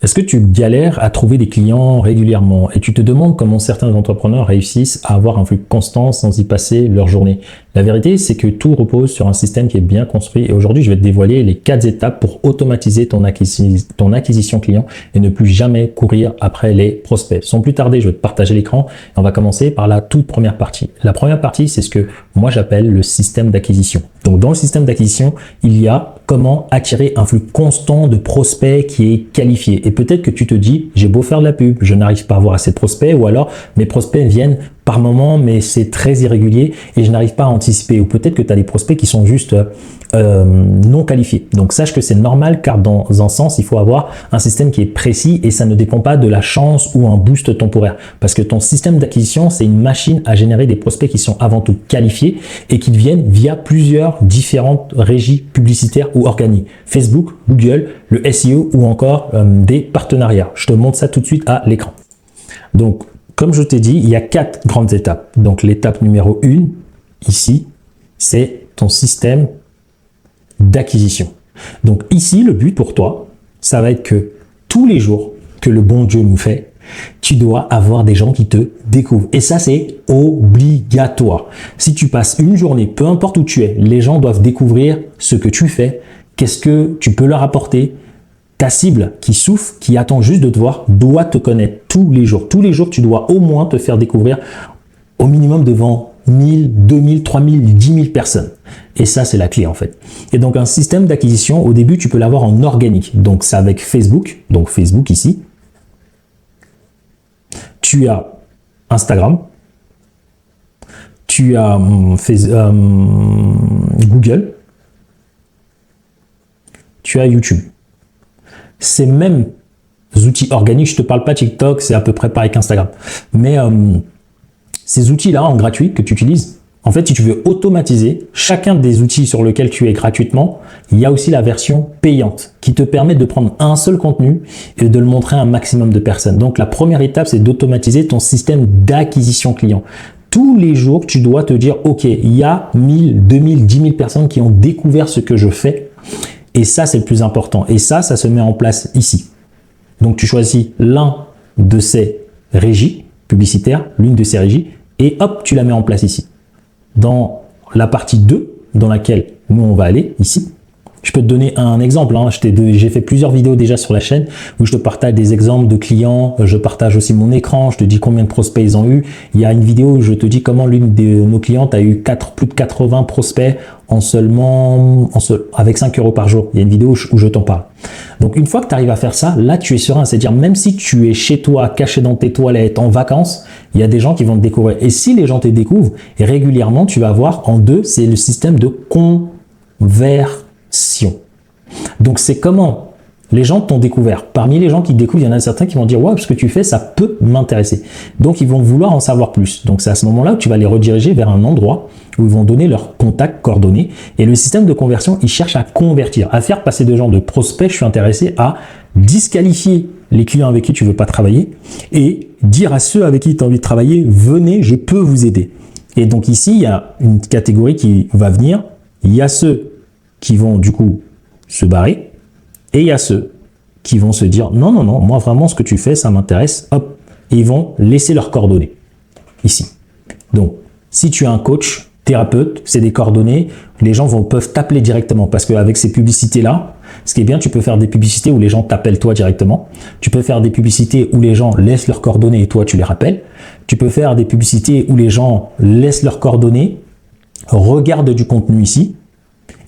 Est-ce que tu galères à trouver des clients régulièrement et tu te demandes comment certains entrepreneurs réussissent à avoir un flux constant sans y passer leur journée? La vérité, c'est que tout repose sur un système qui est bien construit et aujourd'hui, je vais te dévoiler les 4 étapes pour automatiser ton acquisition client et ne plus jamais courir après les prospects. Sans plus tarder, je vais te partager l'écran et on va commencer par la toute première partie. La première partie, c'est ce que moi j'appelle le système d'acquisition. Donc dans le système d'acquisition, il y a comment attirer un flux constant de prospects qui est qualifié. Et peut-être que tu te dis, j'ai beau faire de la pub, je n'arrive pas à avoir assez de prospects, ou alors mes prospects viennent par moment, mais c'est très irrégulier et je n'arrive pas à anticiper. Ou peut-être que tu as des prospects qui sont juste non qualifiés. Donc sache que c'est normal car dans un sens, il faut avoir un système qui est précis et ça ne dépend pas de la chance ou un boost temporaire. Parce que ton système d'acquisition, c'est une machine à générer des prospects qui sont avant tout qualifiés et qui viennent via plusieurs différentes régies publicitaires ou organiques. Facebook, Google, le SEO ou encore des partenariats. Je te montre ça tout de suite à l'écran. Donc, comme je t'ai dit, il y a 4 grandes étapes. Donc, l'étape numéro 1, ici, c'est ton système d'acquisition. Donc, ici, le but pour toi, ça va être que tous les jours que le bon Dieu nous fait, tu dois avoir des gens qui te découvrent. Et ça, c'est obligatoire. Si tu passes une journée, peu importe où tu es, les gens doivent découvrir ce que tu fais, qu'est-ce que tu peux leur apporter. Ta cible qui souffre, qui attend juste de te voir, doit te connaître tous les jours. Tous les jours, tu dois au moins te faire découvrir au minimum devant 1000, 2000, 3000, 10 000 personnes. Et ça, c'est la clé en fait. Et donc, un système d'acquisition, au début, tu peux l'avoir en organique. Donc, c'est avec Facebook. Donc, Facebook ici. Tu as Instagram. Tu as Google. Tu as YouTube. Ces mêmes outils organiques, je ne te parle pas TikTok, c'est à peu près pareil qu'Instagram. Mais ces outils-là en gratuit que tu utilises, en fait, si tu veux automatiser chacun des outils sur lesquels tu es gratuitement, il y a aussi la version payante qui te permet de prendre un seul contenu et de le montrer à un maximum de personnes. Donc, la première étape, c'est d'automatiser ton système d'acquisition client. Tous les jours, tu dois te dire, OK, il y a 1000, 2000, 10 000 personnes qui ont découvert ce que je fais. Et ça, c'est le plus important. Et ça se met en place ici. Donc, tu choisis l'un de ces régies publicitaires, l'une de ces régies, et hop, tu la mets en place ici. Dans la partie 2, dans laquelle nous, on va aller, ici, je peux te donner un exemple. J'ai fait plusieurs vidéos déjà sur la chaîne où je te partage des exemples de clients. Je partage aussi mon écran. Je te dis combien de prospects ils ont eu. Il y a une vidéo où je te dis comment l'une de nos clientes a eu plus de 80 prospects avec 5 € par jour. Il y a une vidéo où je t'en parle. Donc, une fois que tu arrives à faire ça, là, tu es serein. C'est-à-dire, même si tu es chez toi, caché dans tes toilettes, en vacances, il y a des gens qui vont te découvrir. Et si les gens te découvrent, et régulièrement, tu vas avoir en 2, c'est le système de conversion. Donc, c'est comment les gens t'ont découvert. Parmi les gens qui te découvrent, il y en a certains qui vont dire « Ouais, ce que tu fais, ça peut m'intéresser. » Donc, ils vont vouloir en savoir plus. Donc, c'est à ce moment-là que tu vas les rediriger vers un endroit où ils vont donner leurs contacts coordonnées. Et le système de conversion, il cherche à convertir, à faire passer de gens de prospects, je suis intéressé, à disqualifier les clients avec qui tu ne veux pas travailler et dire à ceux avec qui tu as envie de travailler « Venez, je peux vous aider. » Et donc, ici, il y a une catégorie qui va venir. Il y a ceux qui vont du coup se barrer et il y a ceux qui vont se dire non, moi vraiment ce que tu fais ça m'intéresse, hop, et ils vont laisser leurs coordonnées ici. Donc si tu es un coach, thérapeute, c'est des coordonnées, les gens peuvent t'appeler directement parce qu'avec ces publicités là, ce qui est bien, tu peux faire des publicités où les gens t'appellent toi directement, tu peux faire des publicités où les gens laissent leurs coordonnées et toi tu les rappelles, tu peux faire des publicités où les gens laissent leurs coordonnées, regardent du contenu ici.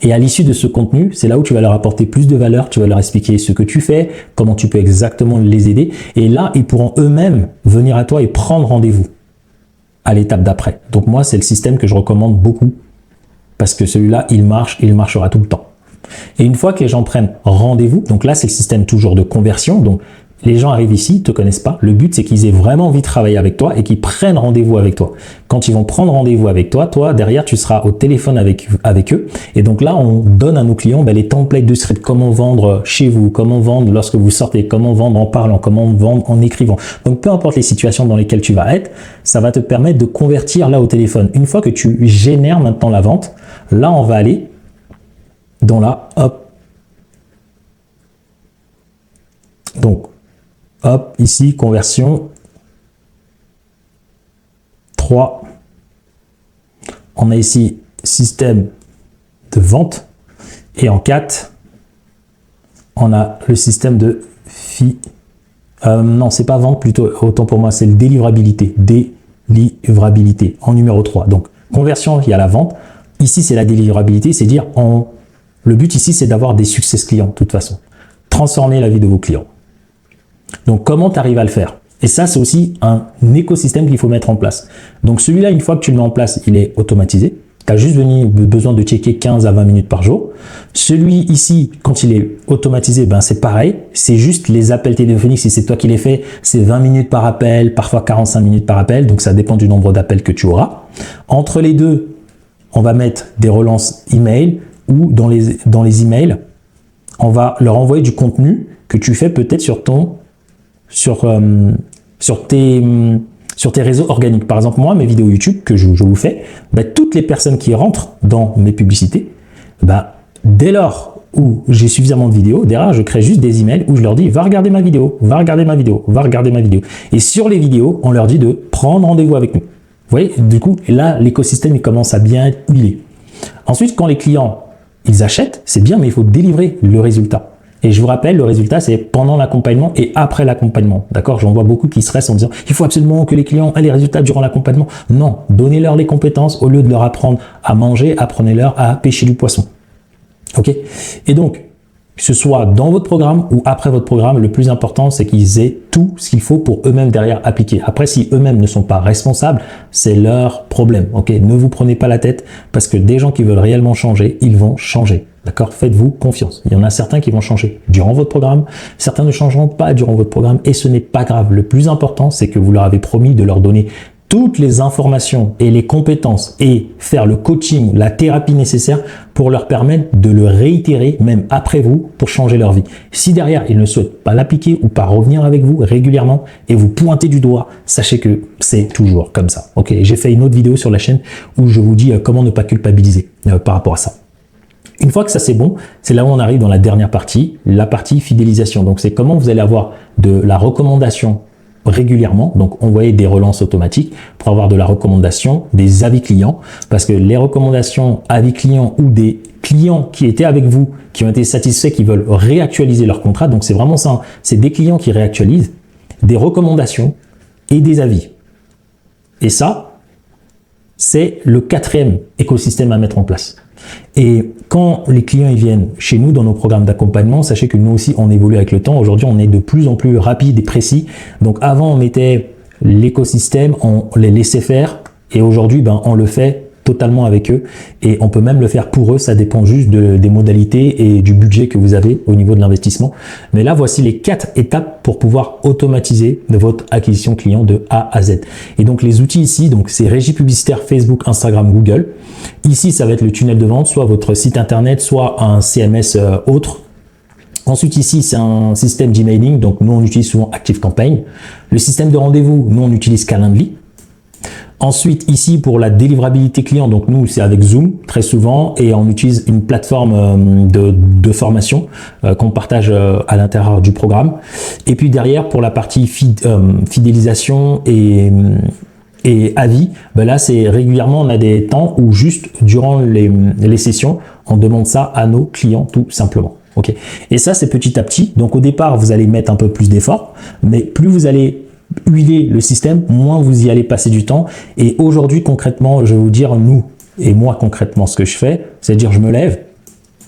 Et à l'issue de ce contenu, c'est là où tu vas leur apporter plus de valeur, tu vas leur expliquer ce que tu fais, comment tu peux exactement les aider. Et là, ils pourront eux-mêmes venir à toi et prendre rendez-vous à l'étape d'après. Donc moi, c'est le système que je recommande beaucoup parce que celui-là, il marche et il marchera tout le temps. Et une fois que les gens prennent rendez-vous, donc là, c'est le système toujours de conversion. Donc les gens arrivent ici, ils ne te connaissent pas. Le but, c'est qu'ils aient vraiment envie de travailler avec toi et qu'ils prennent rendez-vous avec toi. Quand ils vont prendre rendez-vous avec toi, derrière, tu seras au téléphone avec eux. Et donc là, on donne à nos clients les templates de script, comment vendre chez vous, comment vendre lorsque vous sortez, comment vendre en parlant, comment vendre en écrivant. Donc, peu importe les situations dans lesquelles tu vas être, ça va te permettre de convertir là au téléphone. Une fois que tu génères maintenant la vente, là, on va aller dans la hop. Donc, hop, ici, conversion. 3. On a ici système de vente. Et en 4, on a le système de non, c'est pas vente, plutôt, autant pour moi, c'est le délivrabilité. Délivrabilité en numéro 3. Donc, conversion, il y a la vente. Ici, c'est la délivrabilité, c'est dire, le but ici, c'est d'avoir des succès clients, de toute façon. Transformer la vie de vos clients. Donc, comment tu arrives à le faire? Et ça, c'est aussi un écosystème qu'il faut mettre en place. Donc, celui-là, une fois que tu le mets en place, il est automatisé. Tu as juste besoin de checker 15 à 20 minutes par jour. Celui ici, quand il est automatisé, ben c'est pareil. C'est juste les appels téléphoniques. Si c'est toi qui les fais, c'est 20 minutes par appel, parfois 45 minutes par appel. Donc, ça dépend du nombre d'appels que tu auras. Entre les deux, on va mettre des relances email ou dans les emails, on va leur envoyer du contenu que tu fais peut-être sur tes réseaux organiques. Par exemple, moi, mes vidéos YouTube que je vous fais, toutes les personnes qui rentrent dans mes publicités, dès lors où j'ai suffisamment de vidéos, derrière, je crée juste des emails où je leur dis « va regarder ma vidéo, va regarder ma vidéo, va regarder ma vidéo ». Et sur les vidéos, on leur dit de prendre rendez-vous avec nous. Vous voyez, du coup, là, l'écosystème, il commence à bien être huilé. Ensuite, quand les clients, ils achètent, c'est bien, mais il faut délivrer le résultat. Et je vous rappelle, le résultat, c'est pendant l'accompagnement et après l'accompagnement. D'accord? J'en vois beaucoup qui stressent en disant il faut absolument que les clients aient les résultats durant l'accompagnement. Non, donnez-leur les compétences au lieu de leur apprendre à manger, apprenez-leur à pêcher du poisson. Ok? Et donc, que ce soit dans votre programme ou après votre programme, le plus important, c'est qu'ils aient tout ce qu'il faut pour eux-mêmes derrière appliquer. Après, si eux-mêmes ne sont pas responsables, c'est leur problème. Ok? Ne vous prenez pas la tête parce que des gens qui veulent réellement changer, ils vont changer. D'accord? Faites-vous confiance. Il y en a certains qui vont changer durant votre programme, certains ne changeront pas durant votre programme et ce n'est pas grave. Le plus important, c'est que vous leur avez promis de leur donner toutes les informations et les compétences et faire le coaching, la thérapie nécessaire pour leur permettre de le réitérer même après vous pour changer leur vie. Si derrière, ils ne souhaitent pas l'appliquer ou pas revenir avec vous régulièrement et vous pointer du doigt, sachez que c'est toujours comme ça. Ok? J'ai fait une autre vidéo sur la chaîne où je vous dis comment ne pas culpabiliser par rapport à ça. Une fois que ça c'est bon, c'est là où on arrive dans la dernière partie, la partie fidélisation. Donc c'est comment vous allez avoir de la recommandation régulièrement, donc envoyer des relances automatiques pour avoir de la recommandation, des avis clients, parce que les recommandations avis clients ou des clients qui étaient avec vous, qui ont été satisfaits, qui veulent réactualiser leur contrat, donc c'est vraiment ça, c'est des clients qui réactualisent, des recommandations et des avis. Et ça, c'est le 4e écosystème à mettre en place. Et quand les clients ils viennent chez nous dans nos programmes d'accompagnement, sachez que nous aussi on évolue avec le temps. Aujourd'hui on est de plus en plus rapide et précis. Donc avant on mettait l'écosystème, on les laissait faire et aujourd'hui on le fait totalement avec eux et on peut même le faire pour eux, ça dépend juste des modalités et du budget que vous avez au niveau de l'investissement. Mais là voici les 4 étapes pour pouvoir automatiser votre acquisition client de A à Z. Et donc les outils ici, donc c'est régie publicitaire Facebook, Instagram, Google. Ici ça va être le tunnel de vente, soit votre site internet, soit un CMS autre. Ensuite ici c'est un système d'emailing, donc nous on utilise souvent ActiveCampaign. Le système de rendez-vous, nous on utilise Calendly. Ensuite, ici, pour la délivrabilité client, donc nous, c'est avec Zoom, très souvent, et on utilise une plateforme de formation qu'on partage à l'intérieur du programme. Et puis derrière, pour la partie fidélisation et avis, là, c'est régulièrement, on a des temps où juste durant les sessions, on demande ça à nos clients, tout simplement. Okay. Et ça, c'est petit à petit. Donc, au départ, vous allez mettre un peu plus d'efforts, mais plus vous allez huiler le système, moins vous y allez passer du temps. Et aujourd'hui, concrètement, je vais vous dire, nous et moi, concrètement, ce que je fais, c'est-à-dire je me lève.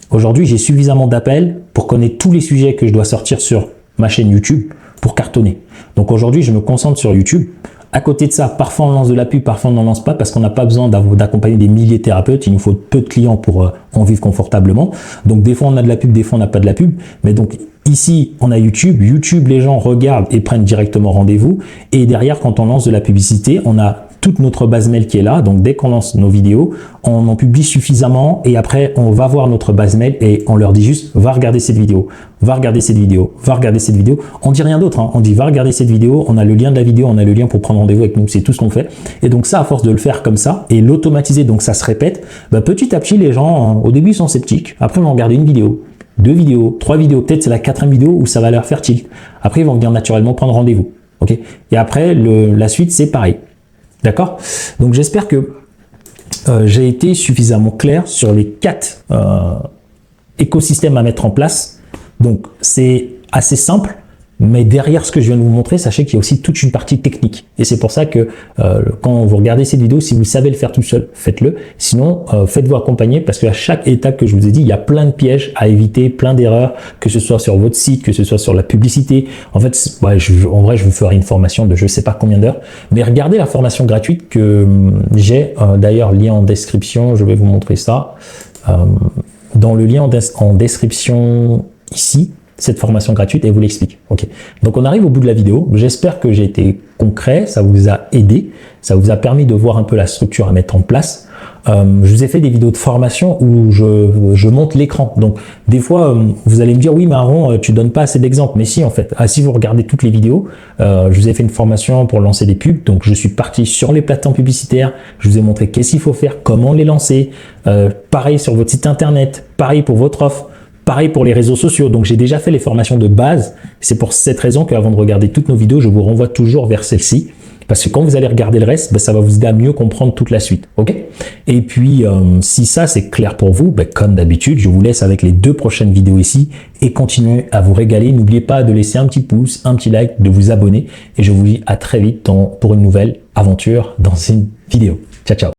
Aujourd'hui, j'ai suffisamment d'appels pour connaître tous les sujets que je dois sortir sur ma chaîne YouTube pour cartonner. Donc aujourd'hui, je me concentre sur YouTube. À côté de ça, parfois on lance de la pub, parfois on n'en lance pas parce qu'on n'a pas besoin d'accompagner des milliers de thérapeutes. Il nous faut peu de clients pour en vivre confortablement. Donc des fois on a de la pub, des fois on n'a pas de la pub. Mais donc ici, on a YouTube. YouTube, les gens regardent et prennent directement rendez-vous. Et derrière, quand on lance de la publicité, on a toute notre base mail qui est là. Donc dès qu'on lance nos vidéos, on en publie suffisamment et après on va voir notre base mail et on leur dit juste va regarder cette vidéo, va regarder cette vidéo, va regarder cette vidéo. On dit rien d'autre, hein. On dit va regarder cette vidéo, on a le lien de la vidéo, on a le lien pour prendre rendez-vous avec nous, c'est tout ce qu'on fait. Et donc ça, à force de le faire comme ça et l'automatiser, donc ça se répète, petit à petit les gens au début ils sont sceptiques, après ils vont regarder une vidéo, 2 vidéos, 3 vidéos, peut-être c'est la 4e vidéo où ça va leur faire tilt. Après, ils vont venir naturellement prendre rendez-vous. Ok. Et après, la suite, c'est pareil. D'accord? Donc, j'espère que j'ai été suffisamment clair sur les 4 écosystèmes à mettre en place. Donc, c'est assez simple. Mais derrière ce que je viens de vous montrer, sachez qu'il y a aussi toute une partie technique. Et c'est pour ça que quand vous regardez cette vidéo, si vous savez le faire tout seul, faites-le. Sinon, faites-vous accompagner parce qu'à chaque étape que je vous ai dit, il y a plein de pièges à éviter, plein d'erreurs, que ce soit sur votre site, que ce soit sur la publicité. En fait, ouais, en vrai, je vous ferai une formation de je sais pas combien d'heures. Mais regardez la formation gratuite que j'ai, d'ailleurs, lien en description, je vais vous montrer ça. Dans le lien en description ici, cette formation gratuite et vous l'explique. Ok. Donc on arrive au bout de la vidéo. J'espère que j'ai été concret, ça vous a aidé, ça vous a permis de voir un peu la structure à mettre en place. Je vous ai fait des vidéos de formation où je monte l'écran. Donc des fois vous allez me dire oui mais Aaron tu donnes pas assez d'exemples. Mais si en fait, si vous regardez toutes les vidéos, je vous ai fait une formation pour lancer des pubs. Donc je suis parti sur les plateformes publicitaires. Je vous ai montré qu'est-ce qu'il faut faire, comment les lancer. Pareil sur votre site internet, pareil pour votre offre. Pareil pour les réseaux sociaux, donc j'ai déjà fait les formations de base. C'est pour cette raison qu'avant de regarder toutes nos vidéos, je vous renvoie toujours vers celle-ci. Parce que quand vous allez regarder le reste, ça va vous aider à mieux comprendre toute la suite. Ok. Et puis, si ça c'est clair pour vous, comme d'habitude, je vous laisse avec les 2 prochaines vidéos ici et continuez à vous régaler. N'oubliez pas de laisser un petit pouce, un petit like, de vous abonner. Et je vous dis à très vite pour une nouvelle aventure dans une vidéo. Ciao, ciao.